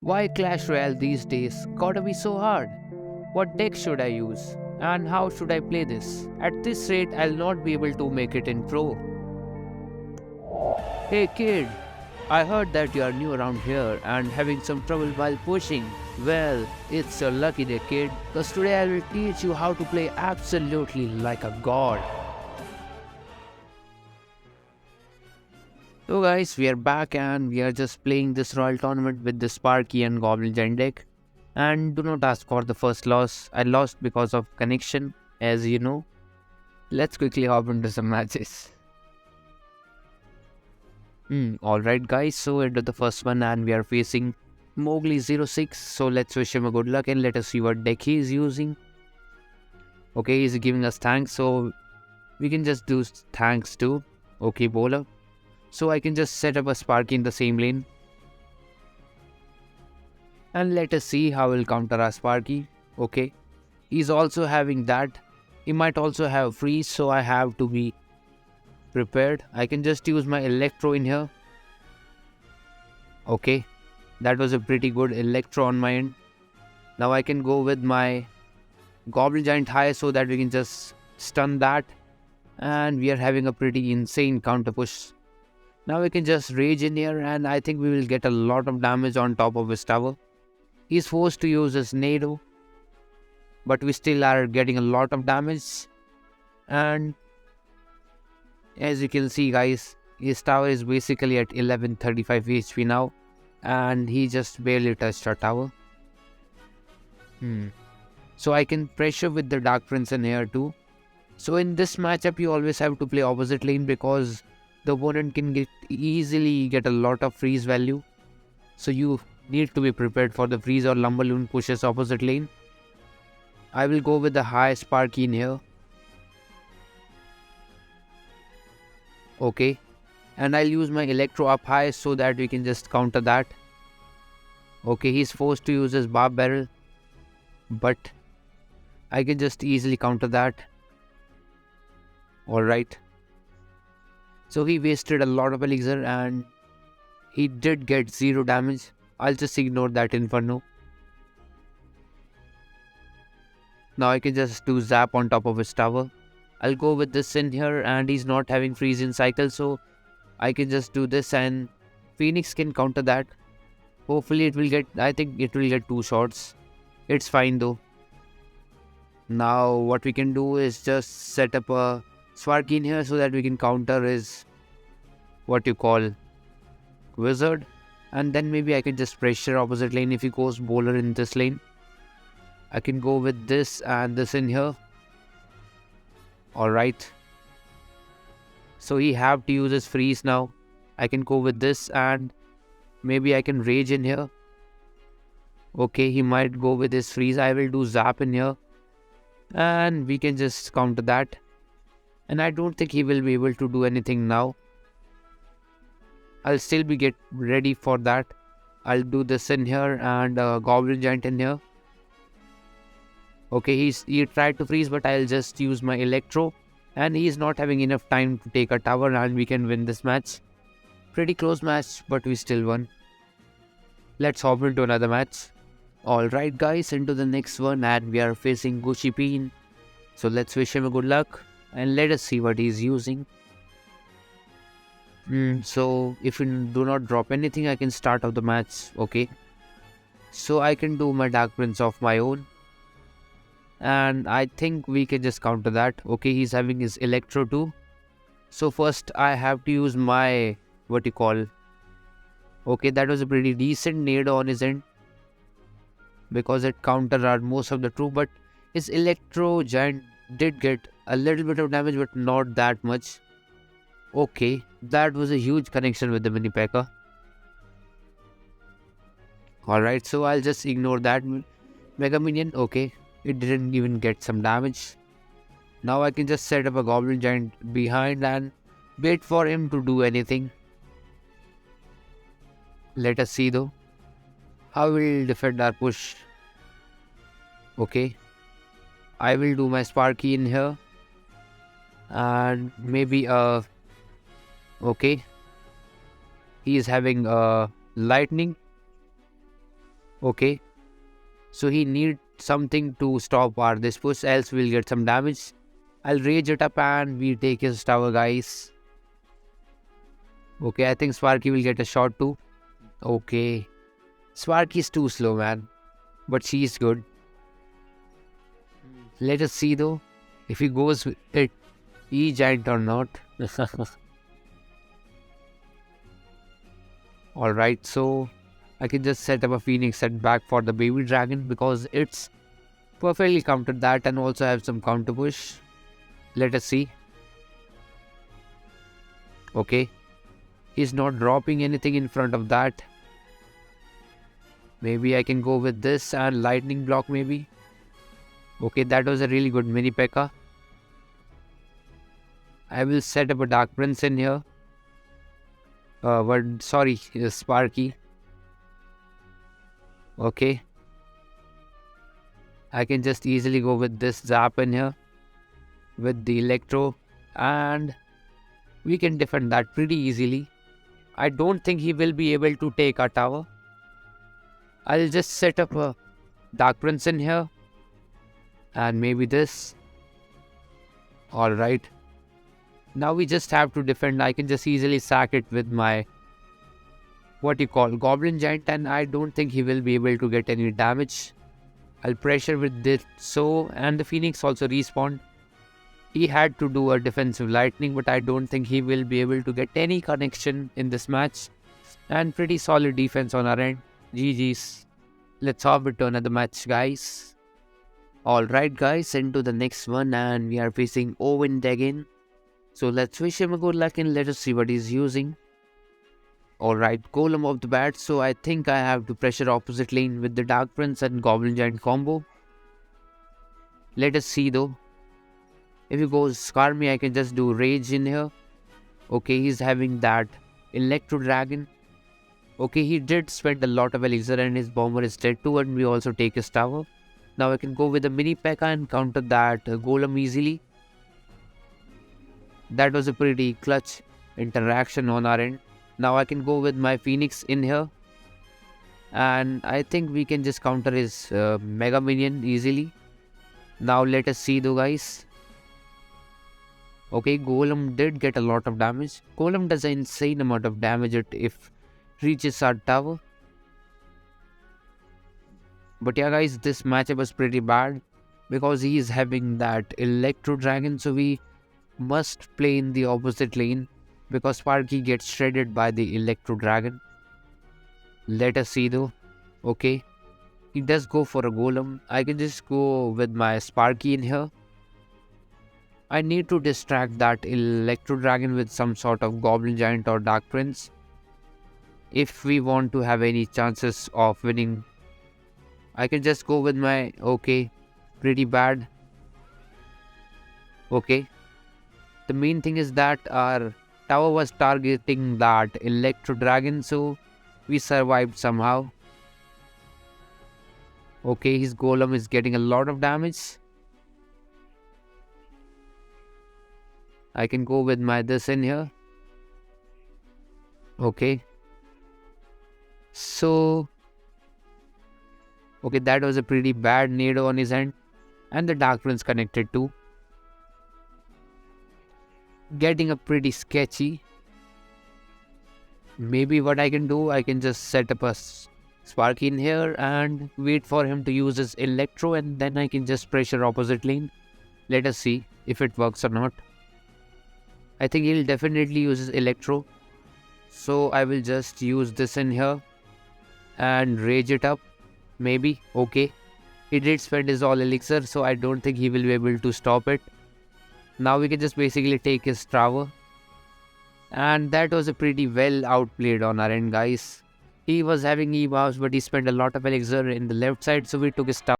Why Clash Royale these days gotta be so hard? What deck should I use? And how should I play this? At this rate, I'll not be able to make it in Pro. Hey kid, I heard that you are new around here and having some trouble while pushing. Well, it's your lucky day, kid, because today I will teach you how to play absolutely like a god. So guys, we are back and we are just playing this Royal Tournament with the Sparky and Goblin Giant deck. And do not ask for the first loss. I lost because of connection, as you know. Let's quickly hop into some matches. Alright guys, so into the first one and we are facing Mowgli06. So let's wish him a good luck and let us see what deck he is using. Okay, he's giving us thanks, so we can just do thanks too. Okay, bowler. So I can just set up a Sparky in the same lane. And let us see how he'll counter our Sparky. Okay. He's also having that. He might also have freeze, so I have to be prepared. I can just use my Electro in here. Okay. That was a pretty good Electro on my end. Now I can go with my Goblin Giant high so that we can just stun that. And we are having a pretty insane counter push. Now we can just rage in here and I think we will get a lot of damage on top of his tower. He's forced to use his Nado, but we still are getting a lot of damage. And as you can see guys, his tower is basically at 1135 HP now. And he just barely touched our tower. So I can pressure with the Dark Prince in here too. So in this matchup you always have to play opposite lane because the opponent can easily get a lot of freeze value. So you need to be prepared for the freeze or Lumberloon pushes opposite lane. I will go with the high Sparky in here. Okay. And I'll use my Electro up high so that we can just counter that. Okay, he's forced to use his Barb Barrel. But I can just easily counter that. Alright. So he wasted a lot of elixir and he did get 0 damage. I'll just ignore that Inferno. Now I can just do zap on top of his tower. I'll go with this in here and he's not having freeze in cycle, so I can just do this and Phoenix can counter that. Hopefully it will get, I think it will get 2 shots. It's fine though. Now what we can do is just set up a Sparky in here so that we can counter his what you call wizard, and then maybe I can just pressure opposite lane if he goes bowler in this lane. I can go with this and this in here. Alright. So he have to use his freeze now. I can go with this and maybe I can rage in here. Okay, he might go with his freeze. I will do zap in here. And we can just counter that. And I don't think he will be able to do anything now. I'll still be get ready for that. I'll do this in here and Goblin Giant in here. Okay, he tried to freeze, but I'll just use my Electro. And he's not having enough time to take a tower and we can win this match. Pretty close match, but we still won. Let's hop into another match. Alright guys, into the next one and we are facing Gucci Bean. So let's wish him a good luck. And let us see what he's using. So if you do not drop anything, I can start off the match. Okay. So I can do my Dark Prince of my own. And I think we can just counter that. Okay, he's having his Electro too. So first I have to use my what you call. Okay, that was a pretty decent Nado on his end. Because it countered our most of the troop. But his Electro Giant did get a little bit of damage, but not that much. Okay, that was a huge connection with the mini P.E.K.K.A. Alright, so I'll just ignore that Mega Minion. Okay, it didn't even get some damage. Now I can just set up a Goblin Giant behind and wait for him to do anything. Let us see though. How will defend our push? Okay. I will do my Sparky in here. And maybe okay. He is having lightning. Okay. So he need something to stop our this push, else we'll get some damage. I'll rage it up and we take his tower, guys. Okay, I think Sparky will get a shot too. Okay. Sparky's too slow, man. But she's good. Let us see though if he goes with it E-Giant or not. Alright, so I can just set up a Phoenix set back for the baby dragon because it's perfectly countered that and also have some counter push. Let us see. Okay. He's not dropping anything in front of that. Maybe I can go with this and lightning block maybe. Okay, that was a really good mini P.E.K.K.A. I will set up a Dark Prince in here. Sorry, Sparky. Okay. I can just easily go with this Zap in here. With the Electro. And we can defend that pretty easily. I don't think he will be able to take our tower. I'll just set up a Dark Prince in here. And maybe this. Alright. Now we just have to defend. I can just easily sack it with my Goblin Giant, and I don't think he will be able to get any damage. I'll pressure with this and the Phoenix also respawned. He had to do a defensive lightning, but I don't think he will be able to get any connection in this match. And pretty solid defense on our end. GG's. Let's hop it to another match, guys. Alright guys, into the next one, and we are facing Owen again. So let's wish him a good luck and let us see what he's using. Alright, Golem of the bat, so I think I have to pressure opposite lane with the Dark Prince and Goblin Giant combo. Let us see though. If he goes Scar me, I can just do Rage in here. Okay, he's having that Electro Dragon. Okay, he did spend a lot of elixir and his bomber is dead too, and we also take his tower. Now I can go with a mini P.E.K.K.A. and counter that Golem easily. That was a pretty clutch interaction on our end. Now I can go with my Phoenix in here. And I think we can just counter his Mega Minion easily. Now let us see though, guys. Okay, Golem did get a lot of damage. Golem does an insane amount of damage if reaches our tower. But yeah guys, this matchup was pretty bad because he is having that Electro Dragon, so we must play in the opposite lane because Sparky gets shredded by the Electro Dragon. Let us see though. Okay, he does go for a Golem. I can just go with my Sparky in here. I need to distract that Electro Dragon with some sort of Goblin Giant or Dark Prince if we want to have any chances of winning. I can just go with my... Okay, pretty bad. Okay. The main thing is that our tower was targeting that Electro Dragon, so we survived somehow. Okay, his Golem is getting a lot of damage. I can go with my this in here. Okay. So... Okay, that was a pretty bad nado on his end. And the Dark Prince connected too. Getting a pretty sketchy. Maybe what I can do, I can just set up a Sparky in here and wait for him to use his Electro, and then I can just pressure opposite lane. Let us see if it works or not. I think he'll definitely use his Electro. So I will just use this in here and rage it up. Maybe. Okay. He did spend his all elixir, so I don't think he will be able to stop it. Now we can just basically take his tower. And that was a pretty well outplayed on our end, guys. He was having E-Bows, but he spent a lot of elixir in the left side, so we took his tower.